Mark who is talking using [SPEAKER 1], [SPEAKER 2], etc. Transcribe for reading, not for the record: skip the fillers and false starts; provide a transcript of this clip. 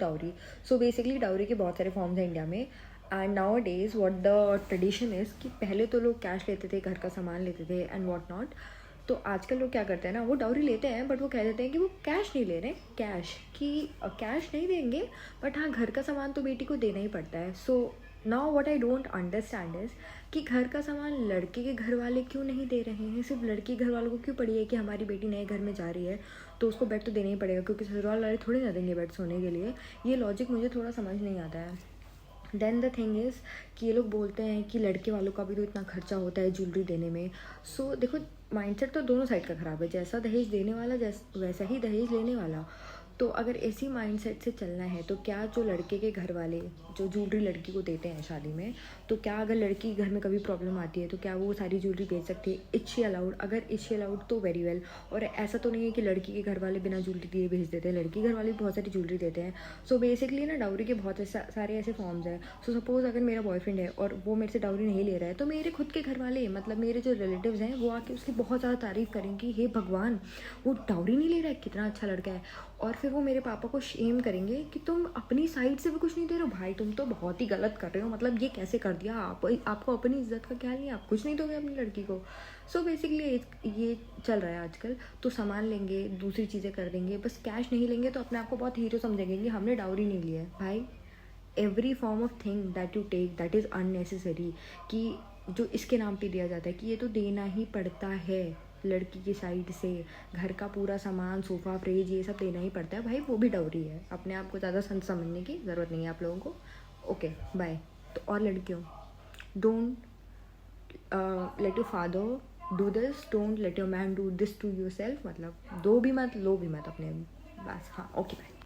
[SPEAKER 1] Dowry. So basically dowry के बहुत सारे फॉर्म्स हैं इंडिया में। And now days what the tradition is कि पहले तो लोग कैश लेते थे, घर का सामान लेते थे एंड व्हाट नॉट। तो आजकल लोग क्या करते हैं ना, वो डाउरी लेते हैं बट वो कह देते हैं कि वो कैश नहीं ले रहे, कैश कि कैश नहीं देंगे, बट हाँ घर का सामान तो बेटी को देना ही पड़ता है। So now what I don't understand is कि घर का सामान लड़के के घर वाले क्यों नहीं दे रहे हैं। सिर्फ लड़की घर वालों को क्यों पड़ी है कि हमारी बेटी नए घर में जा रही है तो उसको बेड तो देना ही पड़ेगा, क्योंकि ससुराल वाले थोड़ी ना देंगे बेड सोने के लिए। ये लॉजिक मुझे थोड़ा समझ नहीं आता है। देन द थिंग इज़ कि ये लोग बोलते हैं कि लड़के वालों का भी तो इतना खर्चा होता है ज्वेलरी देने में। सो देखो, माइंडसेट तो दोनों साइड का ख़राब है, जैसा दहेज देने वाला वैसा ही दहेज लेने वाला। तो अगर इसी माइंडसेट से चलना है तो क्या जो लड़के के घर वाले जो ज्वेलरी लड़की को देते हैं शादी में, तो क्या अगर लड़की के घर में कभी प्रॉब्लम आती है तो क्या वो सारी ज्वेलरी बेच सकती है? It's she allowed? अगर इट्स शी अलाउड तो वेरी वेल। और ऐसा तो नहीं है कि लड़की के घर वाले बिना ज्वेलरी दिए भेज देते हैं, लड़की घर वाले भी बहुत सारी ज्वेलरी देते हैं। सो बेसिकली ना डाउरी के बहुत सारे ऐसे फॉर्म्स हैं। सो सपोज़ अगर मेरा बॉयफ्रेंड है और वो मेरे से डाउरी नहीं ले रहा है, तो मेरे खुद के घर वाले, मतलब मेरे जो रिलेटिव्स हैं, वो आके उसकी बहुत ज़्यादा तारीफ़ करेंगे, हे भगवान वो डाउरी नहीं ले रहा है, कितना अच्छा लड़का है। और फिर वो मेरे पापा को शेम करेंगे कि तुम अपनी साइड से भी कुछ नहीं दे रहे हो, भाई तुम तो बहुत ही गलत कर रहे हो, मतलब ये कैसे कर दिया आपको अपनी इज्जत का ख्याल नहीं है, आप कुछ नहीं दोगे अपनी लड़की को। सो बेसिकली ये चल रहा है आजकल। तो सामान लेंगे, दूसरी चीज़ें कर देंगे, बस कैश नहीं लेंगे तो अपने आप को बहुत हीरो समझेंगे कि हमने डाउरी नहीं लिया है। भाई every form of thing that you take that is unnecessary, कि जो इसके नाम पे दिया जाता है कि ये तो देना ही पड़ता है लड़की की साइड से, घर का पूरा सामान, सोफ़ा, फ्रिज, ये सब देना ही पड़ता है, भाई वो भी डाउरी है। अपने आप को ज़्यादा संत समझने की ज़रूरत नहीं है आप लोगों को। Okay bye. तो और लड़कियों, don't let your father do this, don't let your man do this to yourself. मतलब दो भी मत, लो भी मत अपने, बस। हाँ ओके बाय।